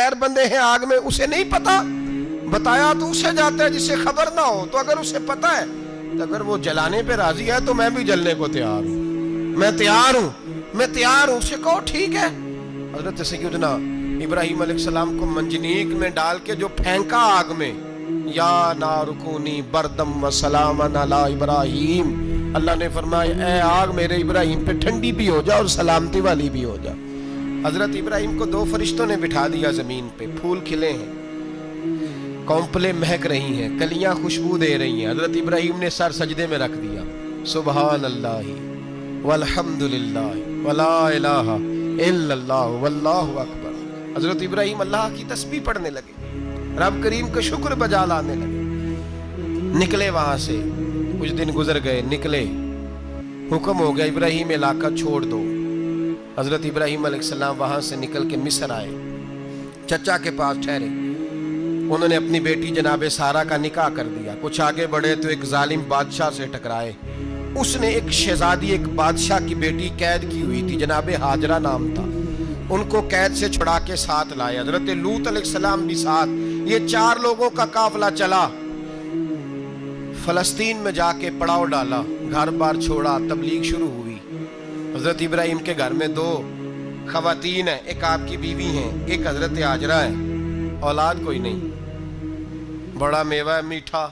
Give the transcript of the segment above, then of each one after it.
بغیر بندے ہیں آگ میں، اسے نہیں پتا؟ بتایا تو اسے جاتا ہے جسے خبر نہ ہو۔ تو اگر اسے پتا ہے تو اگر وہ جلانے پہ راضی ہے تو میں بھی جلنے کو تیار ہوں، میں تیار ہوں۔ اسے کہو ٹھیک ہے۔ حضرت سیدنا ابراہیم علیہ السلام کو منجنیق میں ڈال کے جو پھینکا آگ میں، یا نار کونی بردم و سلاما علی ابراہیم، اللہ نے فرمایا اے آگ میرے ابراہیم پہ ٹھنڈی بھی ہو جا اور سلامتی والی بھی ہو جا۔ حضرت ابراہیم کو 2 فرشتوں نے بٹھا دیا زمین پہ، پھول کھلے ہیں، کونپلیں مہک رہی ہیں، کلیاں خوشبو دے رہی ہیں۔ حضرت ابراہیم نے سر سجدے میں رکھ دیا، سبحان اللہ والحمد للہ ولا الہ الا اللہ واللہ اکبر۔ حضرت ابراہیم اللہ کی تسبیح پڑھنے لگے، رب کریم کا شکر بجا لانے لگے۔ نکلے وہاں سے، کچھ دن گزر گئے، نکلے، حکم ہو گیا ابراہیم علاقہ چھوڑ دو۔ حضرت ابراہیم علیہ السلام وہاں سے نکل کے مصر آئے، چچا کے پاس ٹھہرے۔ انہوں نے اپنی بیٹی جناب سارہ کا نکاح کر دیا۔ کچھ آگے بڑھے تو ایک ظالم بادشاہ سے ٹکرائے، اس نے ایک شہزادی، ایک بادشاہ کی بیٹی قید کی ہوئی تھی، جناب ہاجرہ نام تھا، ان کو قید سے چھڑا کے ساتھ لائے۔ حضرت لوط علیہ السلام بھی ساتھ، یہ 4 لوگوں کا قافلہ چلا، فلسطین میں جا کے پڑاؤ ڈالا، گھر بار چھوڑا، تبلیغ شروع ہوئی۔ حضرت ابراہیم کے گھر میں 2 خواتین ہیں، ایک آپ کی بیوی ہیں، ایک حضرت ہاجرہ ہے، اولاد کوئی نہیں، بڑا میوہ ہے میٹھا۔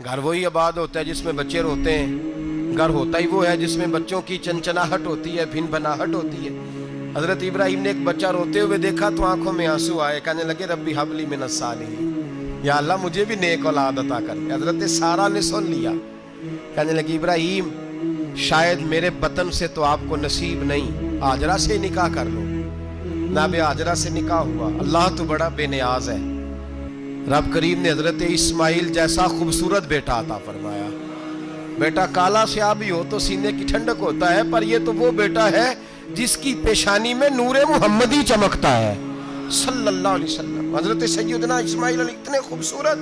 گھر وہی آباد ہوتا ہے جس میں بچے روتے ہیں، گھر ہوتا ہی وہ ہے جس میں بچوں کی چنچناہٹ ہوتی ہے، بھن بھناہٹ ہوتی ہے۔ حضرت ابراہیم نے ایک بچہ روتے ہوئے دیکھا تو آنکھوں میں آنسو آئے، کہنے لگے ربی حب لی من الصالحین، یا اللہ مجھے بھی نیک اولاد عطا کر۔ حضرت سارہ نے سن لیا، کہنے لگی ابراہیم شاید میرے بطن سے تو آپ کو نصیب نہیں، ہاجرہ سے نکاح کر لو۔ جناب ہاجرہ سے نکاح ہوا۔ اللہ تو بڑا بے نیاز ہے، رب کریم نے حضرت اسماعیل جیسا خوبصورت بیٹا عطا فرمایا۔ بیٹا کالا سیاہ بھی ہو تو سینے کی ٹھنڈک ہوتا ہے، پر یہ تو وہ بیٹا ہے جس کی پیشانی میں نور محمدی چمکتا ہے صلی اللہ علیہ وسلم۔ حضرت سیدنا اسماعیل علیہ اتنے خوبصورت،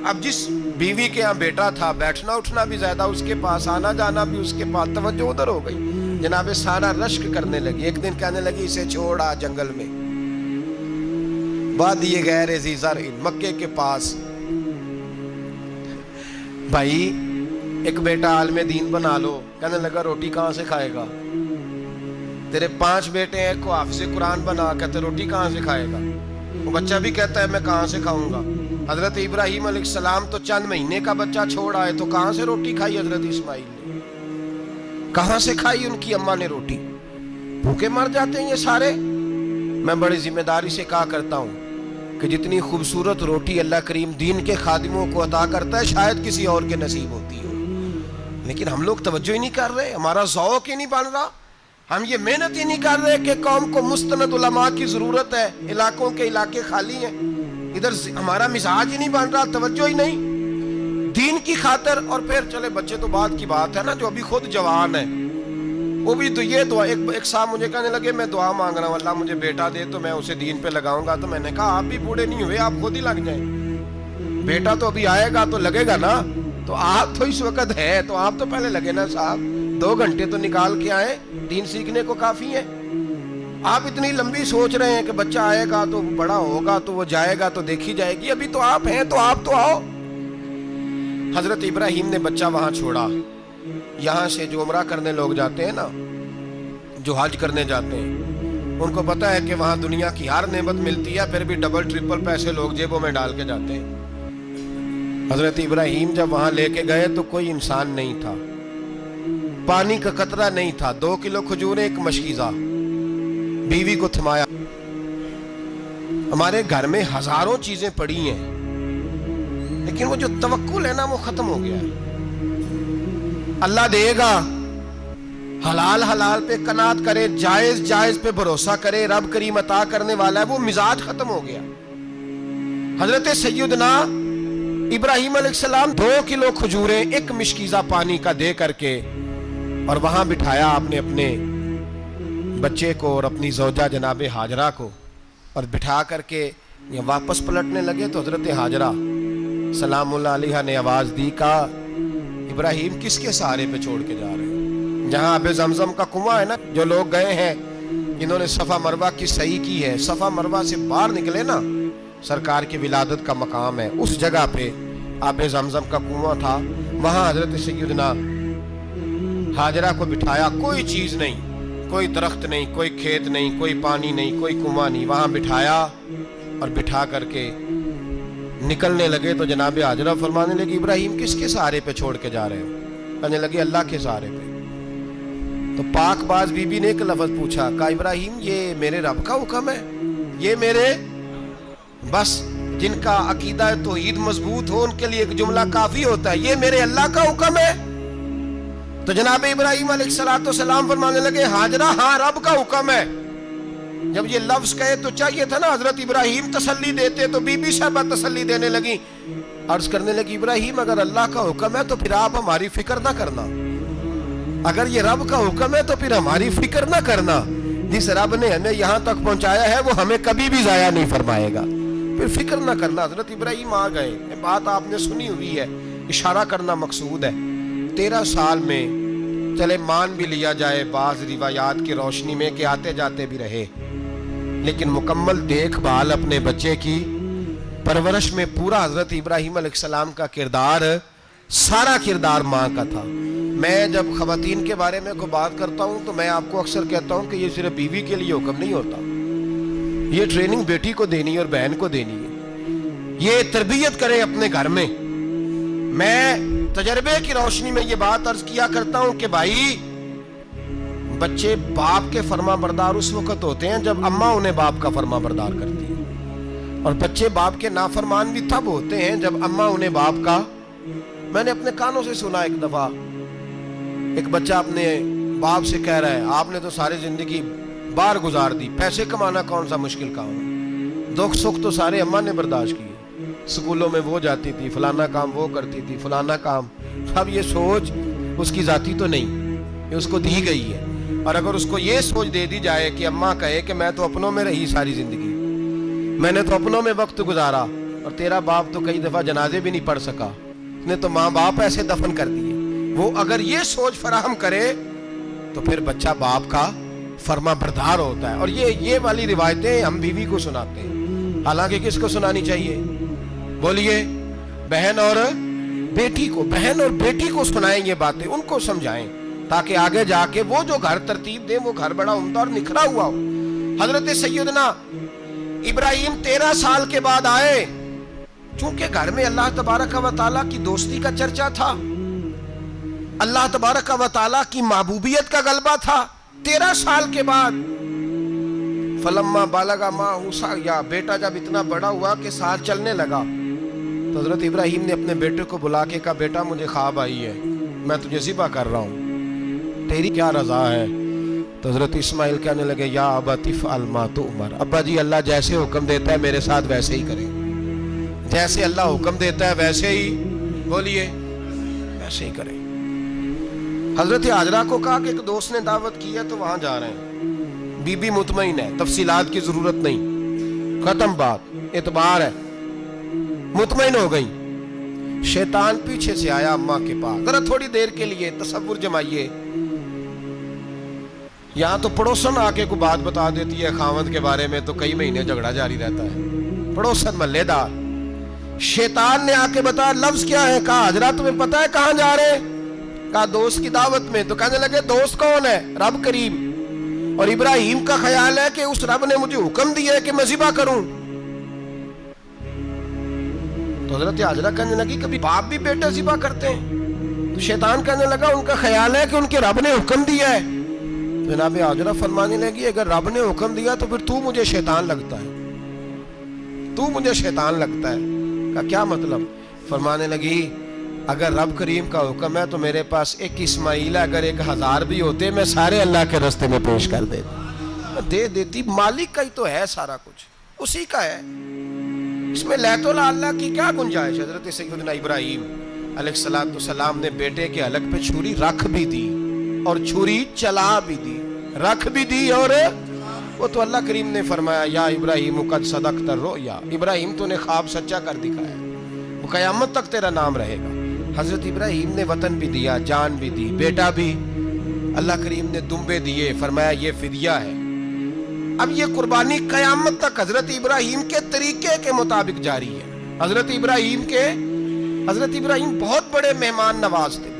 اب جس بیوی کے ہاں بیٹا تھا، بیٹھنا اٹھنا بھی زیادہ اس کے پاس، آنا جانا بھی اس کے پاس، توجہ ادھر ہو گئی۔ جناب سارہ رشک کرنے لگی، ایک دن کہنے لگی اسے چھوڑا جنگل میں، وادی غیر ذی زرع، مکے کے پاس۔ بھائی ایک بیٹا عالم دین بنا لو، کہنے لگا روٹی کہاں سے کھائے گا؟ تیرے 5 بیٹے ہیں، کو حافظ قرآن بنا، کہتے روٹی کہاں سے کھائے گا؟ وہ بچہ بھی کہتا ہے میں کہاں سے کھاؤں گا؟ حضرت ابراہیم علیہ السلام تو چند مہینے کا بچہ چھوڑ آئے، تو کہاں سے روٹی کھائی حضرت اسماعیل نے؟ کہاں سے کھائی ان کی اماں نے روٹی؟ بھوکے مر جاتے ہیں یہ سارے۔ میں بڑی ذمہ داری سے کہا کرتا ہوں کہ جتنی خوبصورت روٹی اللہ کریم دین کے خادموں کو عطا کرتا ہے شاید کسی اور کے نصیب ہوتی ہو، لیکن ہم لوگ توجہ ہی نہیں کر رہے، ہمارا ذوق ہی نہیں بن رہا، ہم یہ محنت ہی نہیں کر رہے کہ قوم کو مستند علماء کی ضرورت ہے، علاقوں کے علاقے خالی ہیں، ادھر ہمارا مزاج ہی نہیں بن رہا، توجہ ہی نہیں دین کی خاطر۔ اور پھر چلے بچے تو بعد کی بات ہے نا، جو ابھی خود جوان ہے وہ بھی تو یہ دعا، ایک صاحب مجھے کہنے لگے میں دعا مانگ رہا ہوں اللہ مجھے بیٹا دے تو میں اسے دین پہ لگاؤں گا، تو میں نے کہا آپ بھی بوڑھے نہیں ہوئے، آپ خود ہی لگ جائیں، بیٹا تو ابھی آئے گا تو لگے گا نا، تو آپ تو اس وقت ہے تو آپ تو پہلے لگے نا صاحب، 2 گھنٹے تو نکال کے آئے، دین سیکھنے کو کافی ہے۔ آپ اتنی لمبی سوچ رہے ہیں کہ بچہ آئے گا تو بڑا ہوگا تو وہ جائے گا تو دیکھی جائے گی، ابھی تو آپ ہیں تو آپ تو آؤ۔ حضرت ابراہیم نے بچہ وہاں چھوڑا۔ یہاں سے جو عمرہ کرنے لوگ جاتے ہیں نا، جو حج کرنے جاتے ہیں، ان کو پتا ہے کہ وہاں دنیا کی ہر نعمت ملتی ہے، پھر بھی ڈبل ٹرپل پیسے لوگ جیبوں میں ڈال کے جاتے ہیں۔ حضرت ابراہیم جب وہاں لے کے گئے تو کوئی انسان نہیں تھا، پانی کا قطرہ نہیں تھا، 2 کلو کھجوریں، ایک مشکیزہ، بیوی کو تھمایا۔ ہمارے گھر میں ہزاروں چیزیں پڑی ہیں، لیکن وہ جو توکل ہے نا وہ ختم ہو گیا ہے۔ اللہ دے گا، حلال حلال پہ قناعت کرے، جائز جائز پہ بھروسہ کرے، رب کریم عطا کرنے والا ہے، وہ مزاج ختم ہو گیا۔ حضرت سیدنا ابراہیم علیہ السلام 2 کلو کھجوریں، 1 مشکیزہ پانی کا دے کر کے، اور وہاں بٹھایا آپ نے اپنے بچے کو اور اپنی زوجہ جناب ہاجرہ کو، اور بٹھا کر کے واپس پلٹنے لگے تو حضرت ہاجرہ سلام اللہ علیہ نے آواز دی، کہا ابراہیم کس کے سہارے پہ چھوڑ کے جا رہے ہیں؟ جہاں آب زمزم کا کنواں ہے نا، جو لوگ گئے ہیں انہوں نے صفا مروہ کی صحیح کی ہے. صفا مروہ سے باہر نکلے نا, سرکار کی ولادت کا مقام ہے, اس جگہ پہ آب زمزم کا کنواں تھا, وہاں حضرت سیدنا ہاجرہ کو بٹھایا. کوئی چیز نہیں, کوئی درخت نہیں, کوئی کھیت نہیں, کوئی پانی نہیں, کوئی کنواں نہیں, وہاں بٹھایا اور بٹھا کر کے نکلنے لگے تو جناب ہاجرہ فرمانے لگی ابراہیم کس کے سہارے پہ چھوڑ کے جا رہے ہو؟ کہنے لگے اللہ کے سہارے پہ. تو پاک باز بی بی نے ایک لفظ پوچھا, کہا ابراہیم یہ میرے رب کا حکم ہے, یہ میرے, بس جن کا عقیدہ توحید مضبوط ہو ان کے لیے ایک جملہ کافی ہوتا ہے, یہ میرے اللہ کا حکم ہے. تو جناب ابراہیم علیہ السلام فرمانے لگے ہاجرہ ہاں رب کا حکم ہے. جب یہ لفظ کہے تو چاہیے تھا نا حضرت ابراہیم تسلی دیتے, تو بی بی صاحبہ تسلی دینے لگی, عرض کرنے لگی ابراہیم اگر اللہ کا حکم ہے تو پھر آپ ہماری فکر نہ کرنا, اگر یہ رب کا حکم ہے تو پھر ہماری فکر نہ کرنا. جس رب نے ہمیں یہاں تک پہنچایا ہے وہ ہمیں کبھی بھی ضائع نہیں فرمائے گا, پھر فکر نہ کرنا. حضرت ابراہیم آ گئے, بات آپ نے سنی ہوئی ہے, اشارہ کرنا مقصود ہے. 13 سال میں چلے مان بھی لیا جائے بعض روایات کی روشنی میں کہ آتے جاتے بھی رہے, لیکن مکمل دیکھ بھال اپنے بچے کی پرورش میں پورا حضرت ابراہیم علیہ السلام کا کردار, سارا کردار ماں کا تھا. میں جب خواتین کے بارے میں کوئی بات کرتا ہوں تو میں آپ کو اکثر کہتا ہوں کہ یہ صرف بیوی کے لیے حکم نہیں ہوتا, یہ ٹریننگ بیٹی کو دینی ہے اور بہن کو دینی ہے, یہ تربیت کرے اپنے گھر میں. میں تجربے کی روشنی میں یہ بات عرض کیا کرتا ہوں کہ بھائی بچے باپ کے فرما بردار اس وقت ہوتے ہیں جب اماں انہیں باپ کا فرما بردار کرتی ہے, اور بچے باپ کے نافرمان بھی تب ہوتے ہیں جب اماں انہیں باپ کا. میں نے اپنے کانوں سے سنا ایک دفعہ ایک بچہ اپنے باپ سے کہہ رہا ہے آپ نے تو ساری زندگی باہر گزار دی, پیسے کمانا کون سا مشکل کام ہے, دکھ سکھ تو سارے اماں نے برداشت کیے, سکولوں میں وہ جاتی تھی, فلانا کام وہ کرتی تھی, فلانا کام. اب یہ سوچ اس کی ذاتی تو نہیں, یہ اس کو دی گئی ہے. اور اگر اس کو یہ سوچ دے دی جائے کہ اماں کہے کہ میں تو اپنوں میں رہی ساری زندگی, میں نے تو اپنوں میں وقت گزارا, اور تیرا باپ تو کئی دفعہ جنازے بھی نہیں پڑھ سکا, اس نے تو ماں باپ ایسے دفن کر دیے, وہ اگر یہ سوچ فراہم کرے تو پھر بچہ باپ کا فرما بردار ہوتا ہے. اور یہ والی روایتیں ہم بیوی کو سناتے ہیں, حالانکہ کس کو سنانی چاہیے؟ بولیے, بہن اور بیٹی کو. بہن اور بیٹی کو سنائیں یہ باتیں, ان کو سمجھائیں, تاکہ آگے جا کے وہ جو گھر ترتیب دیں وہ گھر بڑا عمدہ اور نکھرا ہوا ہو. حضرت سیدنا ابراہیم 13 سال کے بعد آئے, چونکہ گھر میں اللہ تبارک و تعالیٰ کی دوستی کا چرچا تھا, اللہ تبارک و تعالیٰ کی محبوبیت کا غلبہ تھا. 13 سال کے بعد فلما بالغ معہ السعی, بیٹا جب اتنا بڑا ہوا کہ ساتھ چلنے لگا, تو حضرت ابراہیم نے اپنے بیٹے کو بلا کے کہا بیٹا مجھے خواب آئی ہے, میں تجھے ذبح کر رہا ہوں, تیری کیا رضا ہے؟ تو حضرت اسماعیل کہنے لگے یا ابت افعل ما تؤمر, ابا جی اللہ جیسے حکم دیتا ہے میرے ساتھ ویسے ہی کریں, جیسے اللہ حکم دیتا ہے ویسے ہی, بولیے, ویسے ہی کریں. حضرت ہاجرہ کو کہا کہ ایک دوست نے دعوت کی ہے تو وہاں جا رہے ہیں, بی بی مطمئن ہے, تفصیلات کی ضرورت نہیں, ختم بات, اعتبار ہے, مطمئن ہو گئی. شیطان پیچھے سے آیا اماں کے پاس, ذرا تھوڑی دیر کے لیے تصور جمائیے, یہاں تو پڑوسن آ کے کوئی بات بتا دیتی ہے خاوند کے بارے میں تو کئی مہینے جھگڑا جاری رہتا ہے, پڑوسن محلے دار. شیطان نے آ کے بتایا لفظ کیا ہے, کہا حاجرہ تمہیں پتا ہے کہاں جا رہے ہیں؟ کہا دوست کی دعوت میں. تو کہنے لگے دوست کون ہے؟ رب کریم, اور ابراہیم کا خیال ہے کہ اس رب نے مجھے حکم دیا ہے کہ میں ذبح کروں. تو حضرت ہاجرہ کہنے لگی کبھی باپ بھی بیٹا ذبح کرتے ہیں؟ تو شیطان کہنے لگا ان کا خیال ہے کہ ان کے رب نے حکم دیا ہے. جناب ہاجرہ فرمانے لگی اگر رب نے حکم دیا تو پھر تو مجھے شیطان لگتا ہے, تو مجھے شیطان لگتا ہے. کا کیا مطلب؟ فرمانے لگی اگر رب کریم کا حکم ہے تو میرے پاس ایک اسماعیل ہے, اگر 1000 بھی ہوتے میں سارے اللہ کے راستے میں پیش کر دے دیتی. مالک کا ہی تو ہے سارا کچھ, اسی کا ہے, اس میں لیت اللہ کی کیا گنجائش. حضرت سیدنا ابراہیم علیہ السلام نے بیٹے کے حلق پہ چھری رکھ بھی دی اور چھری چلا بھی دی, رکھ بھی دی, اور وہ تو اللہ کریم نے فرمایا یا ابراہیم قد صدقت الرؤیا, ابراہیم تو نے خواب سچا کر دکھایا, وہ قیامت تک تیرا نام رہے گا. حضرت ابراہیم نے وطن بھی دیا, جان بھی دی, بیٹا بھی. اللہ کریم نے دمبے دیے, فرمایا یہ فدیہ ہے. اب یہ قربانی قیامت تک حضرت ابراہیم کے طریقے کے مطابق جاری ہے. حضرت ابراہیم بہت بڑے مہمان نواز تھے.